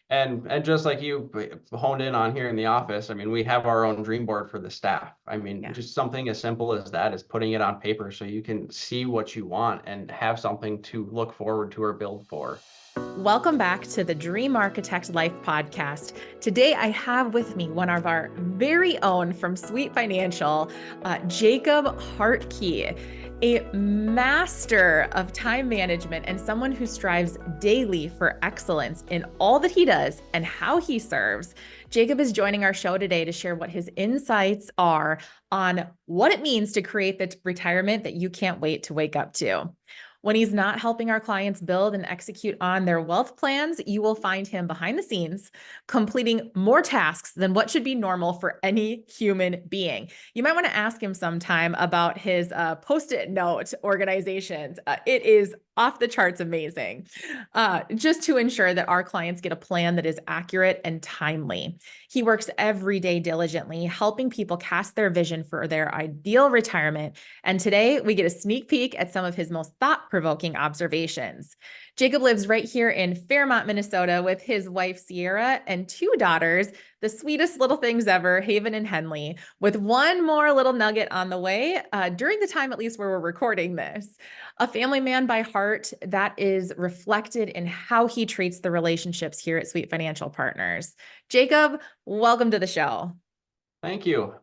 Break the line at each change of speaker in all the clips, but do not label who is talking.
And just like you honed in on here in the office, I mean, we have our own dream board for the staff. I mean,
Yeah.
just something as simple as that is putting it on paper so you can see what you want and have something to look forward to or build for.
Welcome back to the Dream Architect Life podcast. Today, I have with me one of our very own from Sweet Financial, Jacob Hartke, a master of time management and someone who strives daily for excellence in all that he does and how he serves. Jacob is joining our show today to share what his insights are on what it means to create the retirement that you can't wait to wake up to. When he's not helping our clients build and execute on their wealth plans, you will find him behind the scenes, completing more tasks than what should be normal for any human being. You might want to ask him sometime about his Post-it note organizations. It is off the charts amazing, just to ensure that our clients get a plan that is accurate and timely. He works every day diligently, helping people cast their vision for their ideal retirement. And today we get a sneak peek at some of his most thought-provoking observations. Jacob lives right here in Fairmont, Minnesota, with his wife, Sierra, and two daughters, the sweetest little things ever, Haven and Henley, with one more little nugget on the way, during the time, at least, where we're recording this. A family man by heart that is reflected in how he treats the relationships here at Sweet Financial Partners. Jacob, welcome to the show.
Thank you.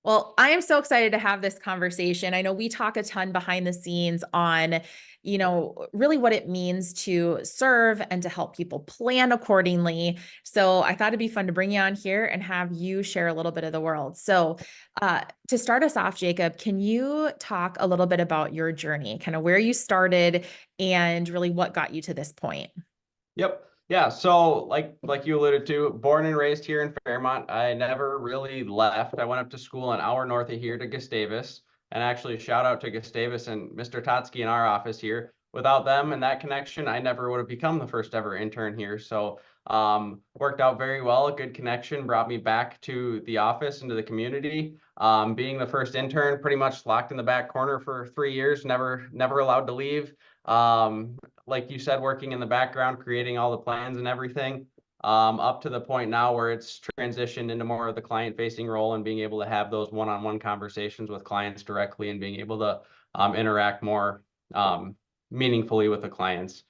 Well, I am so excited to have this conversation. I know we talk a ton behind the scenes on, really what it means to serve and to help people plan accordingly. So I thought it'd be fun to bring you on here and have you share a little bit of the world. So to start us off, Jacob, can you talk a little bit about your journey, kind of where you started and really what got you to this point?
Yep. Yeah. So like you alluded to, born and raised here in Fairmont, I never really left. I went up to school an hour north of here to Gustavus, and actually shout out to Gustavus and Mr. Totsky in our office here. Without them and that connection, I never would have become the first ever intern here. So worked out very well. A good connection brought me back to the office, into the community. Being the first intern, pretty much locked in the back corner for 3 years, never allowed to leave. Like you said, working in the background, creating all the plans and everything, up to the point now where it's transitioned into more of the client-facing role and being able to have those one-on-one conversations with clients directly and being able to interact more meaningfully with the clients.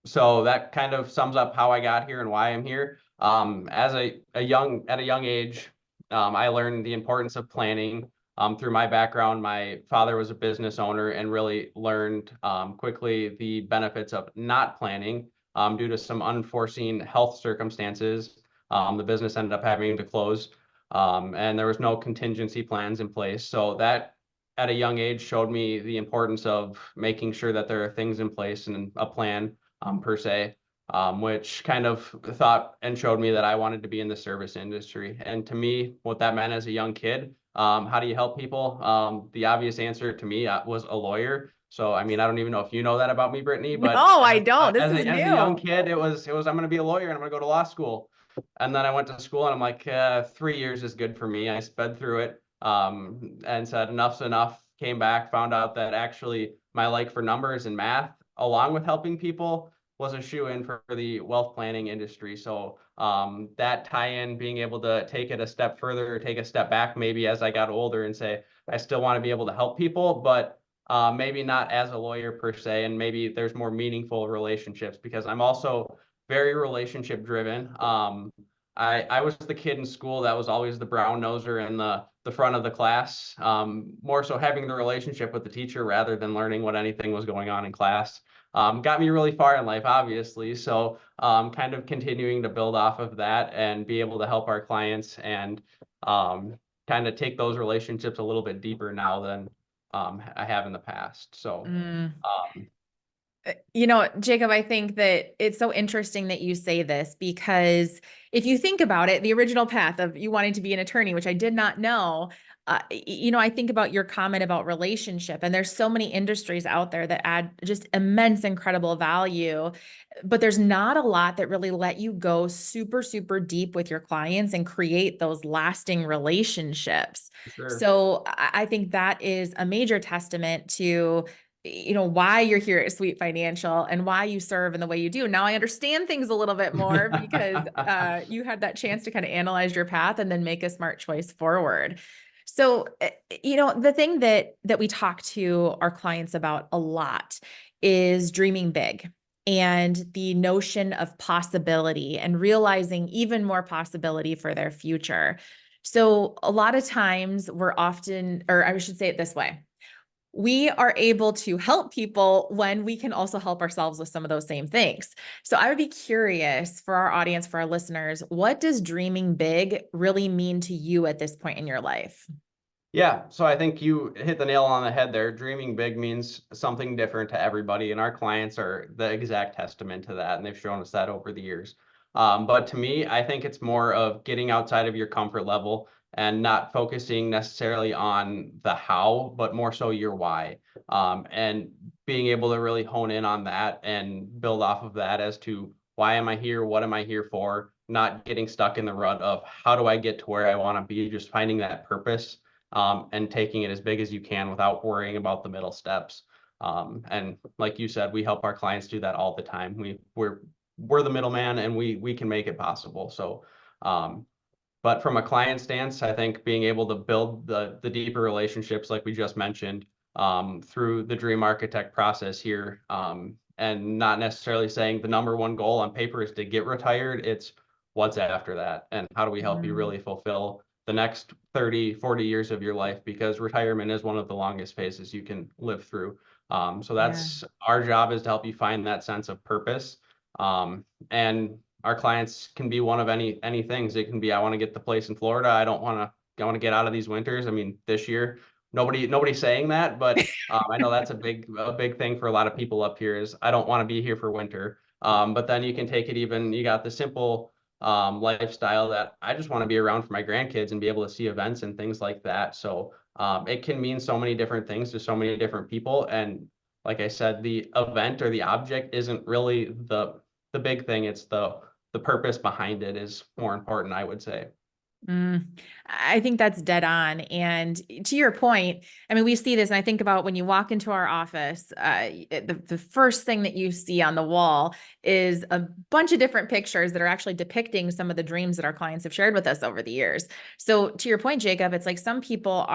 So that kind of sums up how I got here and why I'm here. As at a young age, I learned the importance of planning. Through my background, my father was a business owner and really learned quickly the benefits of not planning due to some unforeseen health circumstances. The business ended up having to close, and there was no contingency plans in place. So that at a young age showed me the importance of making sure that there are things in place and a plan per se, which kind of thought and showed me that I wanted to be in the service industry. And to me, what that meant as a young kid, how do you help people? The obvious answer to me was a lawyer. So, I mean, I don't even know if you know that about me, Brittany, but
No, I don't. This is
as a young
new.
kid, I'm going to be a lawyer and I'm going to go to law school. And then I went to school and I'm like, 3 years is good for me. I sped through it and said, enough's enough. Came back, found out that actually my like for numbers and math, along with helping people, was a shoe-in for the wealth planning industry. So that tie-in, being able to take it a step further, or take a step back maybe as I got older and say, I still want to be able to help people, but maybe not as a lawyer per se, and maybe there's more meaningful relationships because I'm also very relationship driven. I was the kid in school that was always the brown noser in the front of the class, more so having the relationship with the teacher rather than learning what anything was going on in class. Got me really far in life, obviously. So kind of continuing to build off of that and be able to help our clients and kind of take those relationships a little bit deeper now than I have in the past. So
Mm.
um,
Jacob, I think that it's so interesting that you say this because if you think about it, the original path of you wanting to be an attorney, which I did not know, I think about your comment about relationship, and there's so many industries out there that add just immense, incredible value, but there's not a lot that really let you go super, super deep with your clients and create those lasting relationships.
for sure.
So I think that is a major testament to why you're here at Sweet Financial and why you serve in the way you do. Now I understand things a little bit more because you had that chance to kind of analyze your path and then make a smart choice forward. So, the thing that we talk to our clients about a lot is dreaming big and the notion of possibility and realizing even more possibility for their future. So a lot of times or I should say it this way, we are able to help people when we can also help ourselves with some of those same things. So I would be curious for our audience, for our listeners, what does dreaming big really mean to you at this point in your life?
Yeah, so I think you hit the nail on the head there. Dreaming big means something different to everybody, and our clients are the exact testament to that, and they've shown us that over the years. But to me, I think it's more of getting outside of your comfort level and not focusing necessarily on the how, but more so your why. And being able to really hone in on that and build off of that as to why am I here? What am I here for? Not getting stuck in the rut of how do I get to where I want to be, just finding that purpose and taking it as big as you can without worrying about the middle steps. And like you said, we help our clients do that all the time. We're the middleman, and we can make it possible. So, but from a client stance, I think being able to build the deeper relationships, like we just mentioned, through the Dream Architect process here, and not necessarily saying the number one goal on paper is to get retired. It's what's after that, and how do we help you really fulfill the next 30, 40 years of your life, because retirement is one of the longest phases you can live through. So that's our job, is to help you find that sense of purpose. And our clients can be one of any things. It can be, I want to get the place in Florida. I want to get out of these winters. I mean, this year, nobody's saying that, but I know that's a big thing for a lot of people up here, is I don't want to be here for winter. But then you can take it even, you got the simple lifestyle that I just want to be around for my grandkids and be able to see events and things like that. So it can mean so many different things to so many different people. And like I said, the event or the object isn't really the big thing. It's the purpose behind it is more important, I would say.
I think that's dead on. And to your point, I mean, we see this, and I think about when you walk into our office, the first thing that you see on the wall is a bunch of different pictures that are actually depicting some of the dreams that our clients have shared with us over the years. So to your point, Jacob, it's like some people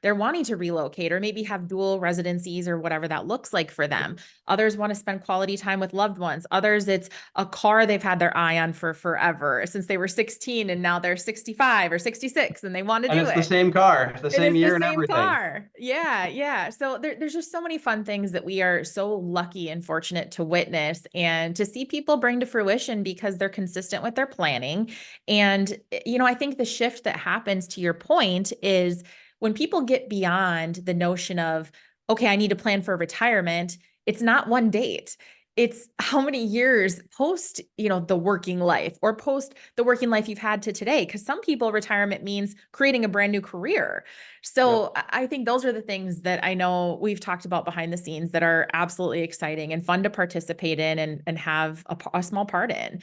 they're wanting to relocate or maybe have dual residencies or whatever that looks like for them. Others want to spend quality time with loved ones. Others, it's a car they've had their eye on for forever, since they were 16 and now they're 65 or 66 and they want to
And
do
it's the
it.
same car, the
And
same
it's the
year and
same
everything.
car. Yeah, yeah. So there's just so many fun things that we are so lucky and fortunate to witness and to see people bring to fruition because they're consistent with their planning. And, I think the shift that happens, to your point, is when people get beyond the notion of, okay, I need to plan for retirement. It's not one date. It's how many years post, the working life or post the working life you've had to today. Because some people, retirement means creating a brand new career. So
Yep.
I think those are the things that I know we've talked about behind the scenes that are absolutely exciting and fun to participate in and have a small part in.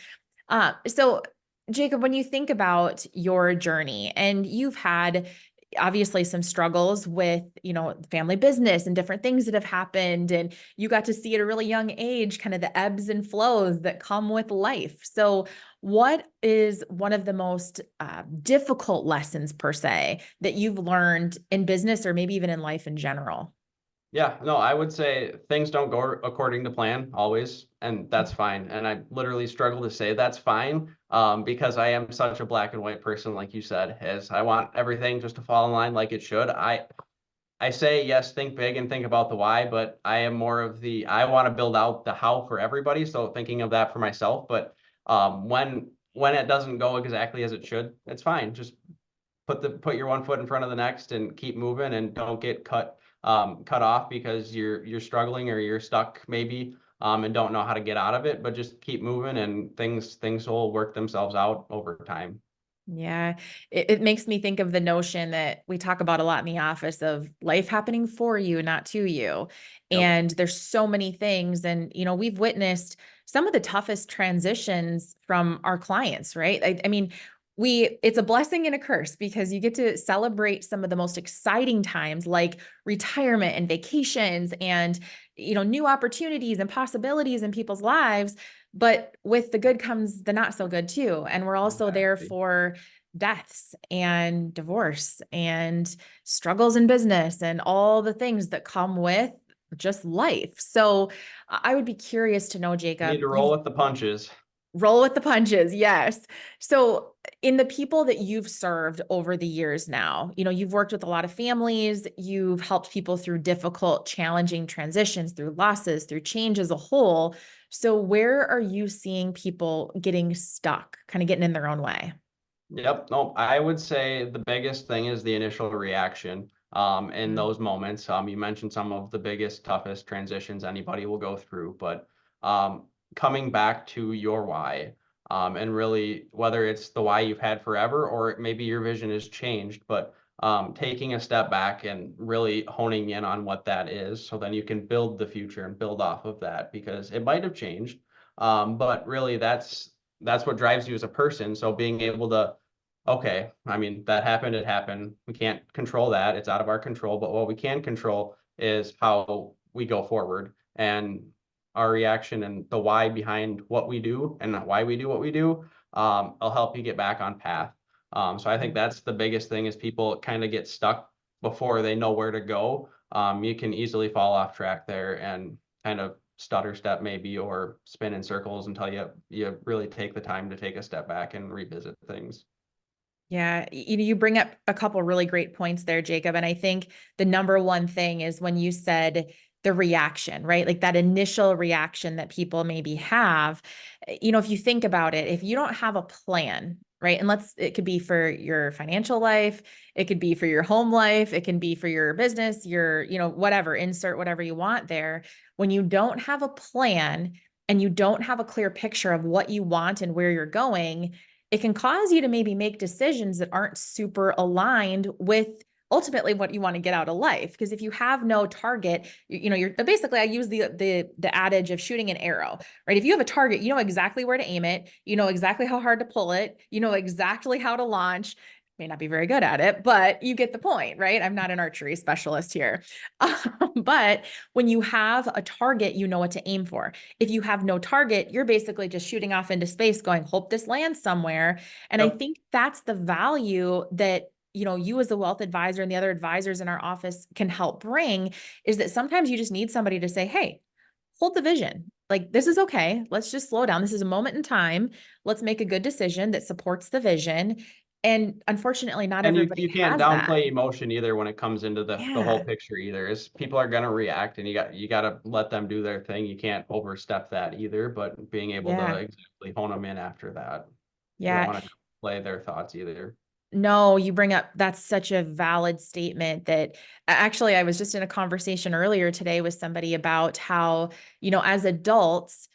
So Jacob, when you think about your journey, and you've had obviously some struggles with, family business and different things that have happened, and you got to see at a really young age kind of the ebbs and flows that come with life. So what is one of the most difficult lessons, per se, that you've learned in business or maybe even in life in general?
Yeah, no, I would say things don't go according to plan always, and that's fine. And I literally struggle to say that's fine, because I am such a black and white person, like you said, as I want everything just to fall in line like it should. I say yes, think big and think about the why, but I am more of I want to build out the how for everybody. So thinking of that for myself, but when it doesn't go exactly as it should, it's fine. Just put your one foot in front of the next and keep moving, and don't get cut off because you're struggling or you're stuck maybe, and don't know how to get out of it. But just keep moving, and things will work themselves out over time.
Yeah, it makes me think of the notion that we talk about a lot in the office of life happening for you, not to you.
Yep.
And there's so many things. And, we've witnessed some of the toughest transitions from our clients, right? I mean, it's a blessing and a curse because you get to celebrate some of the most exciting times like retirement and vacations and new opportunities and possibilities in people's lives. But with the good comes the not so good too. And we're also there
Exactly.
for deaths and divorce and struggles in business and all the things that come with just life. So I would be curious to know,
You need
Jacob,
to roll
you've
with the punches.
roll with the punches. Yes. So in the people that you've served over the years now, you've worked with a lot of families, you've helped people through difficult, challenging transitions, through losses, through change as a whole. So where are you seeing people getting stuck, kind of getting in their own way?
Yep. No, I would say the biggest thing is the initial reaction in
Mm.
those moments. You mentioned some of the biggest, toughest transitions anybody will go through, but um, coming back to your why, and really whether it's the why you've had forever or maybe your vision has changed, but taking a step back and really honing in on what that is, so then you can build the future and build off of that because it might have changed, but really that's what drives you as a person. So being able to, okay, I mean, that happened, it happened. We can't control that. It's out of our control. But what we can control is how we go forward and our reaction and the why behind what we do and why we do what we do. Will help you get back on path. So I think that's the biggest thing is people kind of get stuck before they know where to go. You can easily fall off track there and kind of stutter step maybe or spin in circles until you really take the time to take a step back and revisit things.
Yeah, you bring up a couple really great points there, Jacob. And I think the number one thing is when you said the reaction, right? Like that initial reaction that people maybe have. If you think about it, if you don't have a plan, right? And it could be for your financial life, it could be for your home life, it can be for your business, whatever, insert whatever you want there. When you don't have a plan and you don't have a clear picture of what you want and where you're going, it can cause you to maybe make decisions that aren't super aligned with ultimately what you want to get out of life. Because if you have no target, you're basically, I use the adage of shooting an arrow, right? If you have a target, you know exactly where to aim it, you know exactly how hard to pull it, you know exactly how to launch. May not be very good at it, but you get the point, right? I'm not an archery specialist here. But when you have a target, you know what to aim for. If you have no target, you're basically just shooting off into space going, hope this lands somewhere. And I
Yep.
think that's the value that you as a wealth advisor and the other advisors in our office can help bring, is that sometimes you just need somebody to say, hey, hold the vision. Like, this is okay. Let's just slow down. This is a moment in time. Let's make a good decision that supports the vision. And unfortunately, not
And
everybody
you can't
has that.
downplay emotion either when it comes into the whole
Yeah.
picture either. Is people are gonna react and you gotta let them do their thing. You can't overstep that either, but being able to
Yeah.
exactly hone them in after that. You don't
Yeah.
want to play their thoughts either.
No, you bring up, that's such a valid statement that actually I was just in a conversation earlier today with somebody about how, as adults,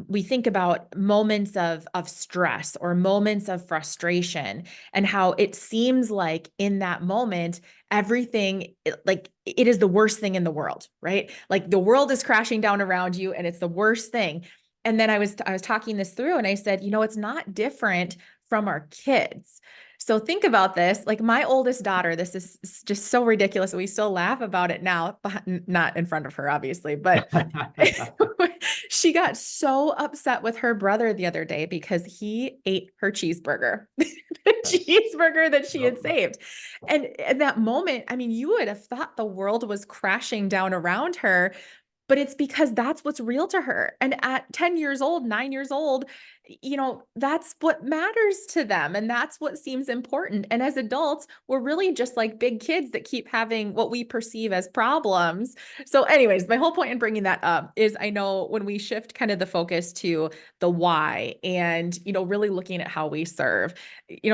we think about moments of stress or moments of frustration and how it seems like in that moment, everything like it is the worst thing in the world, right? Like the world is crashing down around you and it's the worst thing. And then I was talking this through and I said, it's not different from our kids. So think about this. Like my oldest daughter, this is just so ridiculous. We still laugh about it now, but not in front of her, obviously. But she got so upset with her brother the other day because he ate her cheeseburger, the
That's
cheeseburger that she
yep.
had saved. And at that moment, I mean, you would have thought the world was crashing down around her, but it's because that's what's real to her. And at 10 years old, 9 years old, that's what matters to them. And that's what seems important. And as adults, we're really just like big kids that keep having what we perceive as problems. So, anyways, my whole point in bringing that up is I know when we shift kind of the focus to the why and, really looking at how we serve,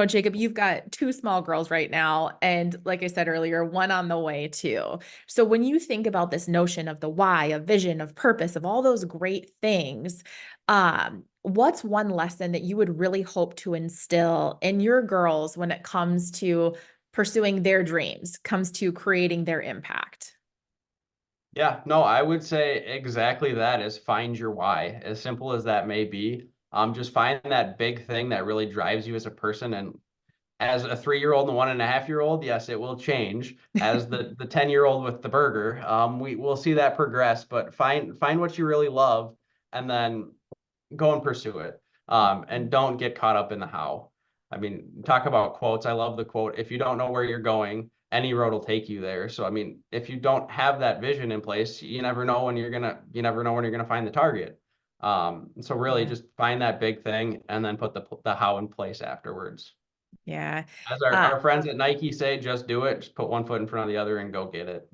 Jacob, you've got two small girls right now. And like I said earlier, one on the way too. So when you think about this notion of the why, of vision, of purpose, of all those great things, what's one lesson that you would really hope to instill in your girls when it comes to pursuing their dreams, comes to creating their impact?
Yeah, no, I would say exactly that is find your why. As simple as that may be. Just find that big thing that really drives you as a person and As a 3-year-old and a 1.5-year-old, yes, it will change. As the 10-year-old with the burger, we will see that progress. But find what you really love, and then go and pursue it. And don't get caught up in the how. I mean, talk about quotes. I love the quote: "If you don't know where you're going, any road will take you there." So, I mean, if you don't have that vision in place, you never know when you're gonna find the target. So really,
Yeah.
just find that big thing and then put the how in place afterwards.
Yeah.
As
Uh,
our friends at Nike say, just do it. Just put one foot in front of the other and go get it.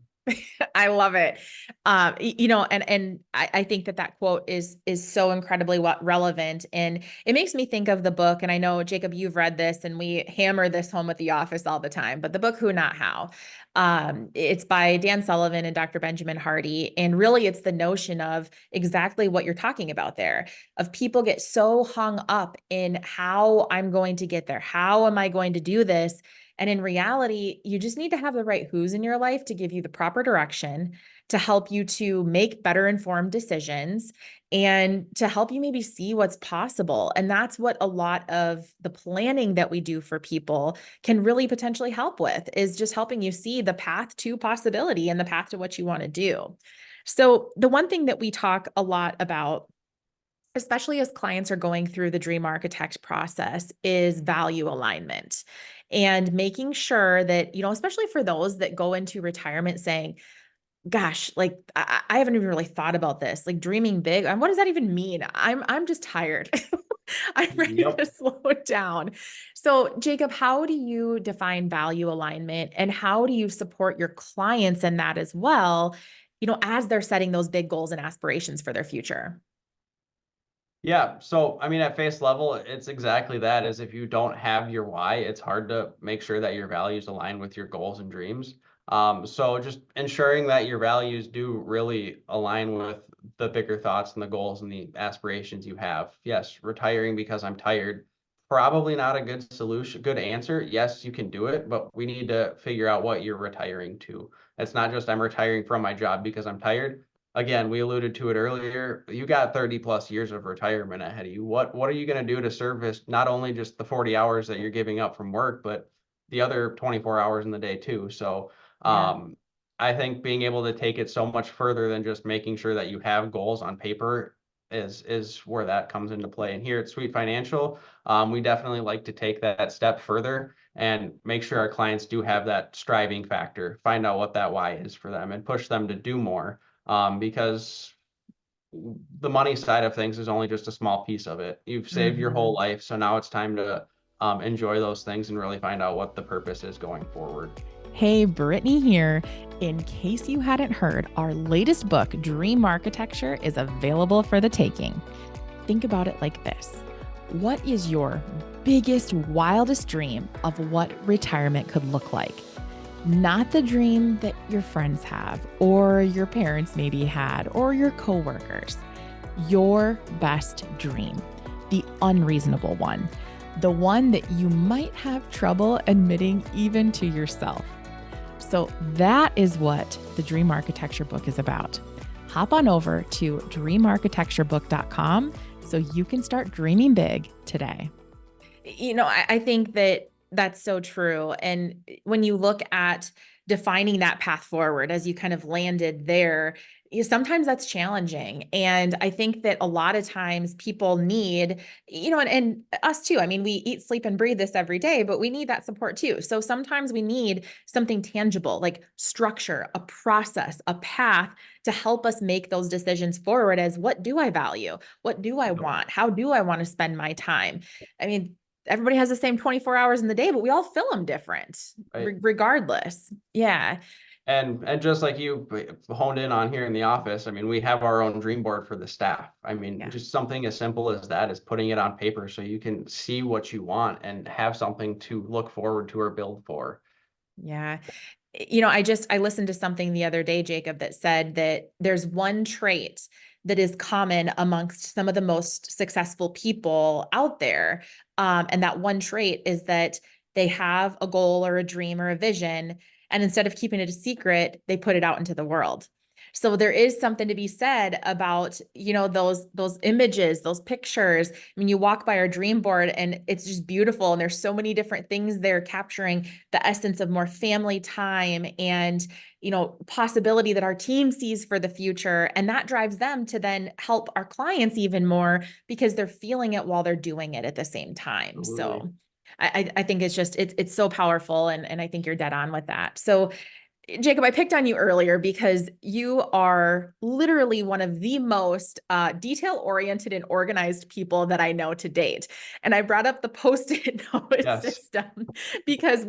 I love it. And I think that quote is so incredibly relevant, and it makes me think of the book. And I know, Jacob, you've read this, and we hammer this home at the office all the time. But the book Who Not How, it's by Dan Sullivan and Dr. Benjamin Hardy, and really, it's the notion of exactly what you're talking about there. Of people get so hung up in how I'm going to get there, how am I going to do this. And in reality, you just need to have the right who's in your life to give you the proper direction, to help you to make better informed decisions, and to help you maybe see what's possible. And that's what a lot of the planning that we do for people can really potentially help with, is just helping you see the path to possibility and the path to what you want to do. So the one thing that we talk a lot about, especially as clients are going through the dream architect process, is value alignment, and making sure that, especially for those that go into retirement saying, gosh, like I haven't even really thought about this, like dreaming big. And what does that even mean? I'm just tired. I'm ready
Yep.
to slow it down. So, Jacob, how do you define value alignment, and how do you support your clients in that as well, as they're setting those big goals and aspirations for their future?
Yeah. So, I mean, at face level, it's exactly that. Is if you don't have your why, it's hard to make sure that your values align with your goals and dreams. So just ensuring that your values do really align with the bigger thoughts and the goals and the aspirations you have. Yes, retiring because I'm tired, probably not a good solution, good answer. Yes, you can do it, but we need to figure out what you're retiring to. It's not just I'm retiring from my job because I'm tired. Again, we alluded to it earlier. You got 30 plus years of retirement ahead of you. What are you going to do to service not only just the 40 hours that you're giving up from work, but the other 24 hours in the day too? So,
Yeah.
I think being able to take it so much further than just making sure that you have goals on paper is where that comes into play. And here at Sweet Financial, we definitely like to take that step further and make sure our clients do have that striving factor, find out what that why is for them, and push them to do more, because the money side of things is only just a small piece of it. You've saved your whole
Mhm.
life, so now it's time to enjoy those things and really find out what the purpose is going forward.
Hey, Brittany here. In case you hadn't heard, our latest book, Dream Architecture, is available for the taking. Think about it like this: what is your biggest, wildest dream of what retirement could look like? Not the dream that your friends have, or your parents maybe had, or your coworkers. Your best dream, the unreasonable one, the one that you might have trouble admitting even to yourself. So that is what the Dream Architecture book is about. Hop on over to dreamarchitecturebook.com so you can start dreaming big today. I think that that's so true. And when you look at defining that path forward, as you kind of landed there, sometimes that's challenging. And I think that a lot of times people need, and us too. I mean, we eat, sleep, and breathe this every day, but we need that support too. So sometimes we need something tangible, like structure, a process, a path to help us make those decisions forward as, what do I value? What do I want? How do I want to spend my time? I mean, everybody has the same 24 hours in the day, but we all fill them different,
Right.
regardless. Yeah.
And just like you honed in on here in the office, I mean, we have our own dream board for the staff. I mean,
Yeah.
just something as simple as that is putting it on paper so you can see what you want and have something to look forward to or build for.
Yeah. I listened to something the other day, Jacob, that said that there's one trait that is common amongst some of the most successful people out there. And that one trait is that they have a goal or a dream or a vision. And instead of keeping it a secret, they put it out into the world. So there is something to be said about, those images, those pictures. I mean, you walk by our dream board and it's just beautiful. And there's so many different things there capturing the essence of more family time and, possibility that our team sees for the future. And that drives them to then help our clients even more because they're feeling it while they're doing it at the same time.
Absolutely.
So I think it's so powerful. And I think you're dead on with that. So Jacob, I picked on you earlier because you are literally one of the most detail-oriented and organized people that I know to date. And I brought up the Post-it note
Yes.
system because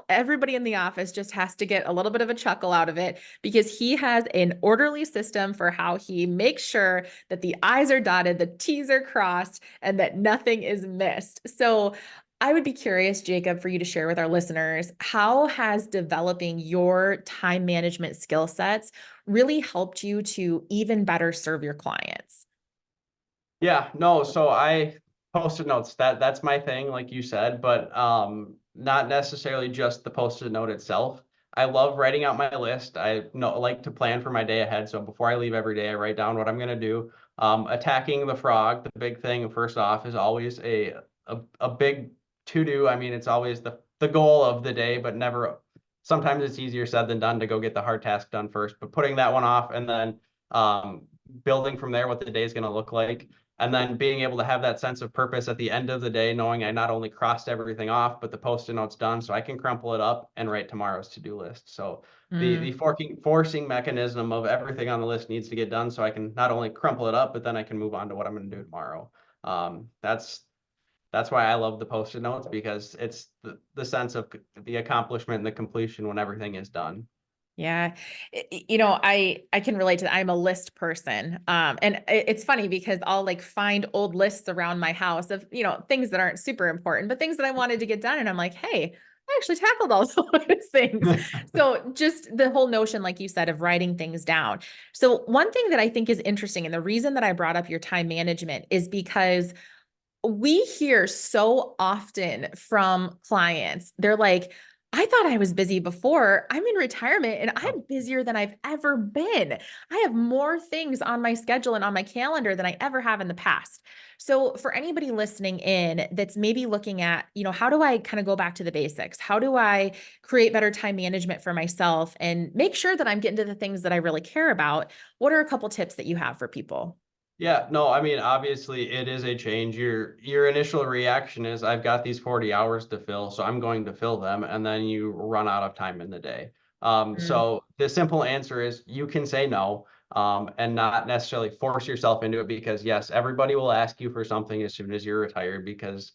everybody in the office just has to get a little bit of a chuckle out of it because he has an orderly system for how he makes sure that the I's are dotted, the T's are crossed, and that nothing is missed. So I would be curious, Jacob, for you to share with our listeners, how has developing your time management skill sets really helped you to even better serve your clients?
Yeah, no, so I post-it notes, that's my thing, like you said, but not necessarily just the post-it note itself. I love writing out my list. I like to plan for my day ahead. So before I leave every day, I write down what I'm gonna do. Attacking the frog, the big thing first off is always a big to-do. I mean, it's always the goal of the day, but never sometimes it's easier said than done to go get the hard task done first. But putting that one off and then building from there what the day is going to look like. And then being able to have that sense of purpose at the end of the day, knowing I not only crossed everything off, but the post-it note's done, so I can crumple it up and write tomorrow's to-do list. So the forcing mechanism of everything on the list needs to get done, so I can not only crumple it up, but then I can move on to what I'm going to do tomorrow. That's why I love the post-it notes, because it's the sense of the accomplishment and the completion when everything is done.
Yeah. I can relate to that. I'm a list person. And it's funny because I'll like find old lists around my house of, things that aren't super important, but things that I wanted to get done. And I'm like, hey, I actually tackled all those things. So just the whole notion, like you said, of writing things down. So one thing that I think is interesting, and the reason that I brought up your time management is because we hear so often from clients, they're like, I thought I was busy before. I'm in retirement and I'm busier than I've ever been. I have more things on my schedule and on my calendar than I ever have in the past. So, for anybody listening in that's maybe looking at, how do I kind of go back to the basics? How do I create better time management for myself and make sure that I'm getting to the things that I really care about? What are a couple tips that you have for people?
Yeah, no, I mean, obviously it is a change. Your initial reaction is I've got these 40 hours to fill, so I'm going to fill them, and then you run out of time in the day.
Mm,
So the simple answer is you can say no, and not necessarily force yourself into it, because yes, everybody will ask you for something as soon as you're retired, because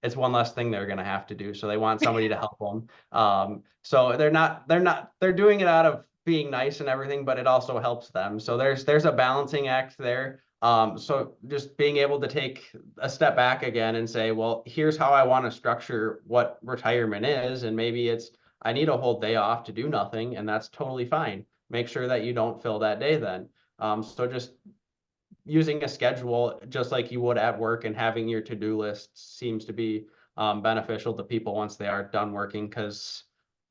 it's one less thing they're going to have to do. So they want somebody to help them. So they're doing it out of being nice and everything, but it also helps them. So there's a balancing act there. So just being able to take a step back again and say, well, here's how I want to structure what retirement is. And maybe it's, I need a whole day off to do nothing, and that's totally fine. Make sure that you don't fill that day then. So just using a schedule just like you would at work, and having your to-do list seems to be beneficial to people once they are done working, because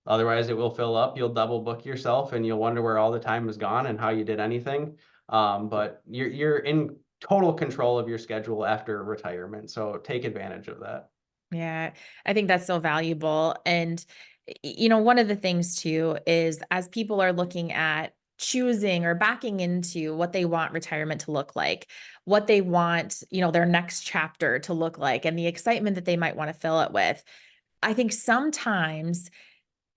otherwise it will fill up. You'll double book yourself and you'll wonder where all the time is gone and how you did anything. But you're in total control of your schedule after retirement, so take advantage of that.
Yeah, I think that's so valuable. And, one of the things too is as people are looking at choosing or backing into what they want retirement to look like, what they want, their next chapter to look like, and the excitement that they might want to fill it with, I think sometimes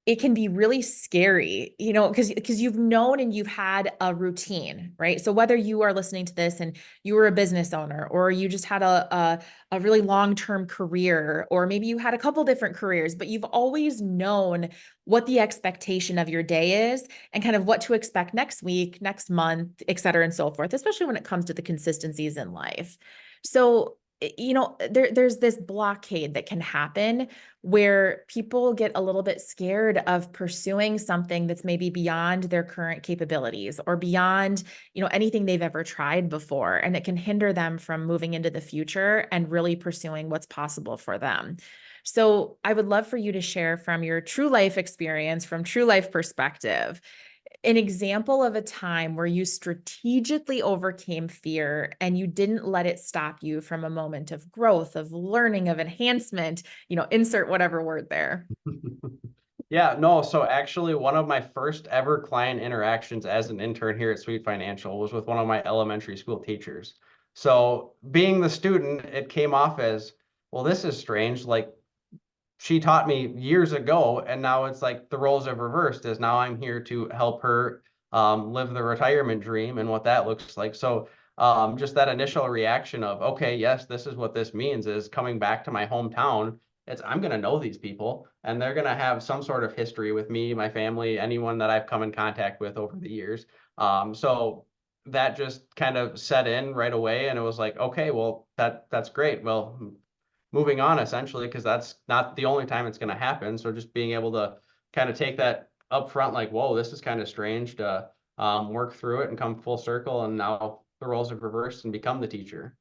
it can be really scary, because you've known and you've had a routine, right? So whether you are listening to this and you were a business owner, or you just had a really long-term career, or maybe you had a couple different careers, but you've always known what the expectation of your day is and kind of what to expect next week, next month, et cetera, and so forth, especially when it comes to the consistencies in life. So, there's this blockade that can happen where people get a little bit scared of pursuing something that's maybe beyond their current capabilities or beyond, anything they've ever tried before. And it can hinder them from moving into the future and really pursuing what's possible for them. So I would love for you to share from your true life experience, from true life perspective. an example of a time where you strategically overcame fear and you didn't let it stop you from a moment of growth, of learning, of enhancement, insert whatever word there.
Yeah, no, so actually one of my first ever client interactions as an intern here at Sweet Financial was with one of my elementary school teachers. So being the student, it came off as, well, this is strange. Like she taught me years ago, and now it's like the roles have reversed as now I'm here to help her live the retirement dream and what that looks like. So just that initial reaction of, okay, yes, this is what this means is coming back to my hometown. It's I'm going to know these people and they're going to have some sort of history with me, my family, anyone that I've come in contact with over the years. So that just kind of set in right away. And it was like, okay, well, that's great. Well, moving on essentially, because that's not the only time it's going to happen. So just being able to kind of take that up front, like, whoa, this is kind of strange to work through it and come full circle. And now the roles have reversed and become the teacher.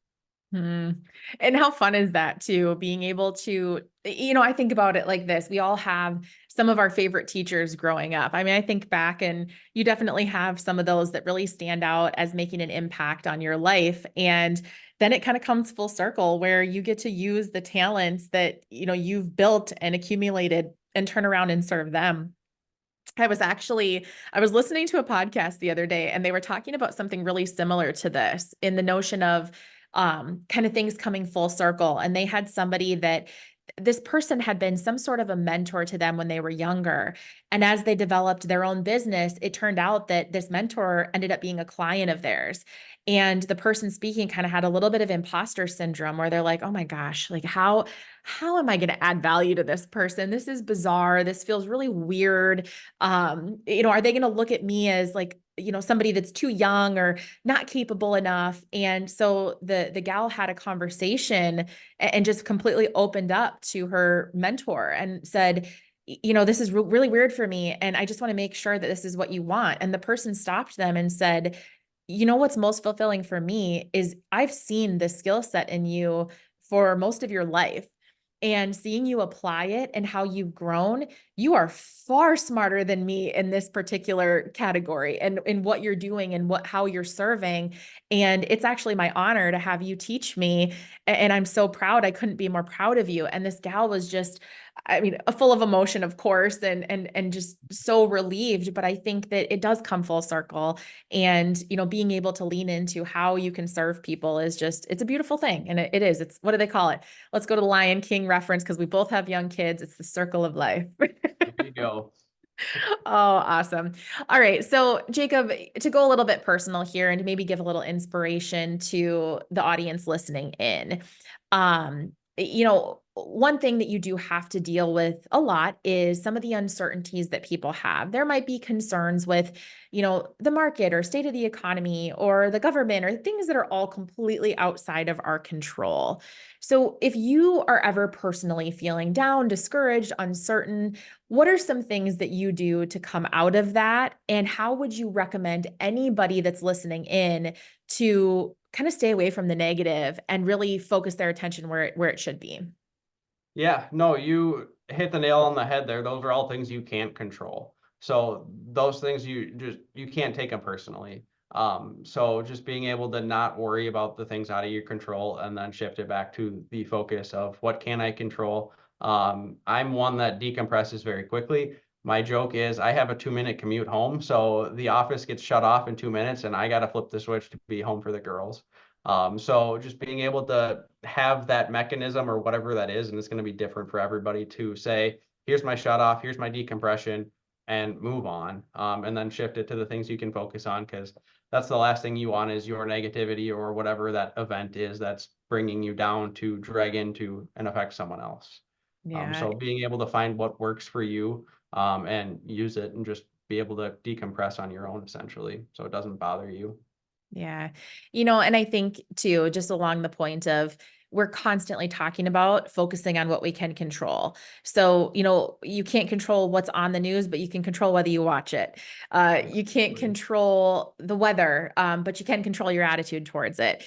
Hmm. And how fun is that too, being able to, I think about it like this. We all have some of our favorite teachers growing up. I mean, I think back and you definitely have some of those that really stand out as making an impact on your life. And then it kind of comes full circle where you get to use the talents that, you've built and accumulated and turn around and serve them. I was listening to a podcast the other day and they were talking about something really similar to this in the notion of kind of things coming full circle. And they had somebody that this person had been some sort of a mentor to them when they were younger. And as they developed their own business, it turned out that this mentor ended up being a client of theirs. And the person speaking kind of had a little bit of imposter syndrome where they're like, oh my gosh, like how am I going to add value to this person? This is bizarre. This feels really weird. Are they going to look at me as like, somebody that's too young or not capable enough? And so the gal had a conversation and just completely opened up to her mentor and said, this is really weird for me. And I just want to make sure that this is what you want. And the person stopped them and said, what's most fulfilling for me is I've seen the skill set in you for most of your life. And seeing you apply it and how you've grown, you are far smarter than me in this particular category and in what you're doing and how you're serving. And it's actually my honor to have you teach me. And I'm so proud. I couldn't be more proud of you. And this gal was just, full of emotion, of course, and just so relieved. But I think that it does come full circle. And, being able to lean into how you can serve people is just, it's a beautiful thing. And it is, it's, what do they call it? Let's go to the Lion King reference because we both have young kids. It's the circle of life.
There you go.
Oh, awesome. All right. So, Jacob, to go a little bit personal here and to maybe give a little inspiration to the audience listening in. One thing that you do have to deal with a lot is some of the uncertainties that people have. There might be concerns with, the market or state of the economy or the government or things that are all completely outside of our control. So if you are ever personally feeling down, discouraged, uncertain, what are some things that you do to come out of that? And how would you recommend anybody that's listening in to kind of stay away from the negative and really focus their attention where it should be?
Yeah, no, you hit the nail on the head there. Those are all things you can't control. So those things you can't take them personally. So just being able to not worry about the things out of your control and then shift it back to the focus of what can I control. I'm one that decompresses very quickly. My joke is I have a 2-minute commute home, so the office gets shut off in 2 minutes, and I got to flip the switch to be home for the girls. So just being able to have that mechanism or whatever that is, and it's going to be different for everybody to say, here's my shut off, here's my decompression, and move on, and then shift it to the things you can focus on, because that's the last thing you want is your negativity or whatever that event is that's bringing you down to drag into and affect someone else.
Yeah.
So being able to find what works for you and use it and just be able to decompress on your own essentially, so it doesn't bother you.
Yeah. And I think too, just along the point of, we're constantly talking about focusing on what we can control. So, you can't control what's on the news, but you can control whether you watch it. You can't
Absolutely.
control the weather, but you can control your attitude towards it.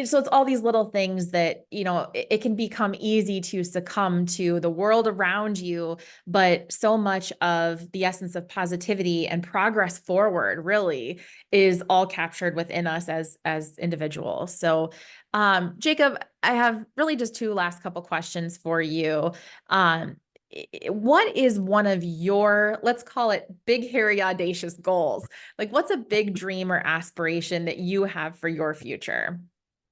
So it's all these little things that, it can become easy to succumb to the world around you, but so much of the essence of positivity and progress forward really is all captured within us as individuals. So, Jacob, I have really just two last couple questions for you. Um, what is one of your, let's call it big, hairy, audacious goals? Like, what's a big dream or aspiration that you have for your future?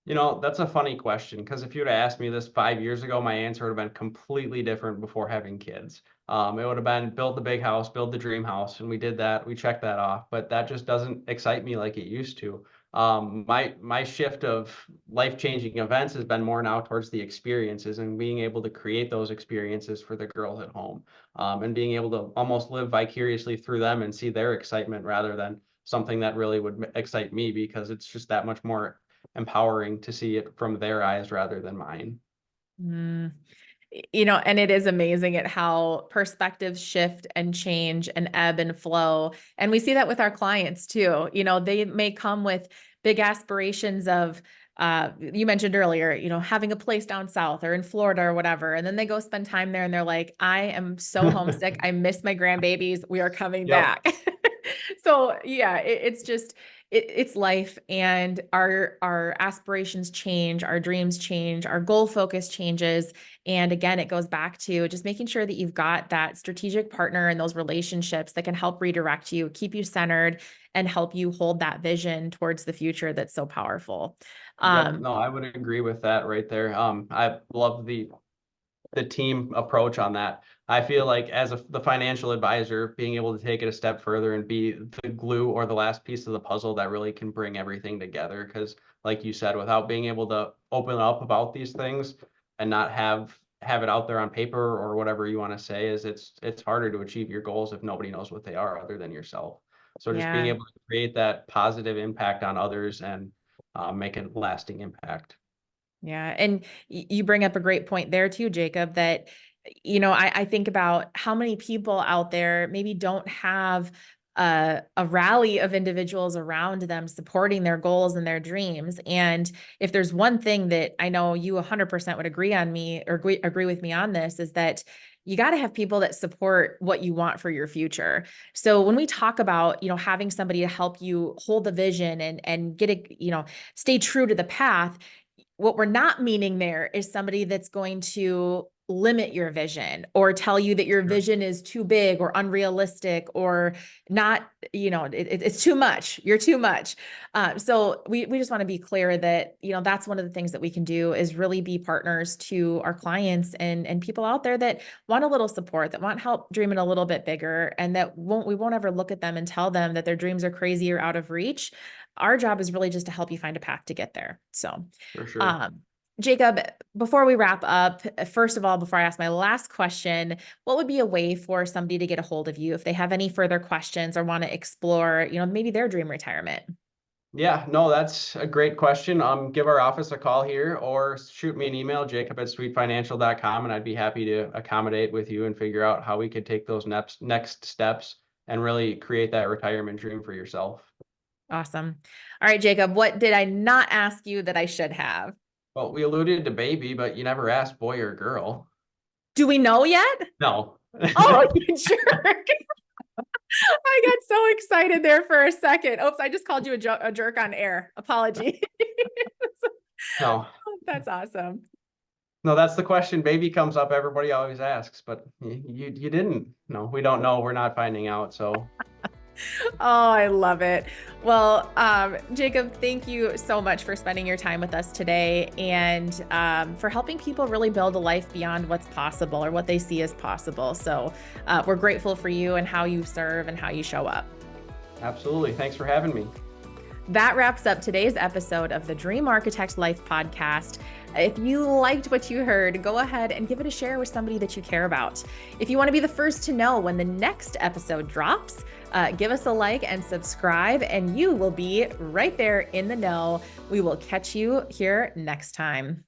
That's a funny question because if you would have asked me this 5 years ago, my answer would have been completely different before having kids. It would have been build the big house, build the dream house, and we did that. We checked that off, but that just doesn't excite me like it used to. My shift of life-changing events has been more now towards the experiences and being able to create those experiences for the girls at home, and being able to almost live vicariously through them and see their excitement rather than something that really would excite me because it's just that much more empowering to see it from their eyes rather than mine.
Mm. And it is amazing at how perspectives shift and change and ebb and flow. And we see that with our clients too. They may come with big aspirations of, you mentioned earlier, having a place down south or in Florida or whatever. And then they go spend time there and they're like, I am so homesick. I miss my grandbabies. We are coming
Yep.
back. So yeah, it's just, it's life, and our aspirations change, our dreams change, our goal focus changes. And again, it goes back to just making sure that you've got that strategic partner and those relationships that can help redirect you, keep you centered, and help you hold that vision towards the future that's so powerful.
Yep. No, I would agree with that right there. I love the team approach on that. I feel like as the financial advisor, being able to take it a step further and be the glue or the last piece of the puzzle that really can bring everything together. Because like you said, without being able to open up about these things and not have it out there on paper or whatever you want to say, is it's harder to achieve your goals if nobody knows what they are other than yourself. So just being
Yeah.
able to create that positive impact on others and make a lasting impact.
Yeah. And you bring up a great point there too, Jacob, that, I think about how many people out there maybe don't have a rally of individuals around them supporting their goals and their dreams. And if there's one thing that I know you 100% would agree on me or agree with me on this, is that you got to have people that support what you want for your future. So when we talk about, having somebody to help you hold the vision and get it, stay true to the path, what we're not meaning there is somebody that's going to limit your vision or tell you that your
Sure.
vision is too big or unrealistic or not, it's too much. You're too much. So we just want to be clear that, that's one of the things that we can do is really be partners to our clients and people out there that want a little support, that want help dreaming a little bit bigger, and that we won't ever look at them and tell them that their dreams are crazy or out of reach. Our job is really just to help you find a path to get there. So,
For sure.
um, Jacob, before we wrap up, first of all, before I ask my last question, what would be a way for somebody to get a hold of you if they have any further questions or want to explore, maybe their dream retirement?
Yeah, no, that's a great question. Give our office a call here or shoot me an email, jacob@sweetfinancial.com, and I'd be happy to accommodate with you and figure out how we could take those next steps and really create that retirement dream for yourself.
Awesome. All right, Jacob, what did I not ask you that I should have?
Well, we alluded to baby, but you never asked boy or girl.
Do we know yet?
No.
Oh, you jerk. I got so excited there for a second. Oops, I just called you a jerk on air. Apology.
No.
That's awesome.
No, that's the question. Baby comes up, everybody always asks, but you didn't. No, we don't know. We're not finding out. So
Oh, I love it. Well, Jacob, thank you so much for spending your time with us today and for helping people really build a life beyond what's possible or what they see as possible. So we're grateful for you and how you serve and how you show up.
absolutely. Thanks for having me.
That wraps up today's episode of the Dream Architect Life podcast. If you liked what you heard, go ahead and give it a share with somebody that you care about. If you want to be the first to know when the next episode drops, give us a like and subscribe, and you will be right there in the know. We will catch you here next time.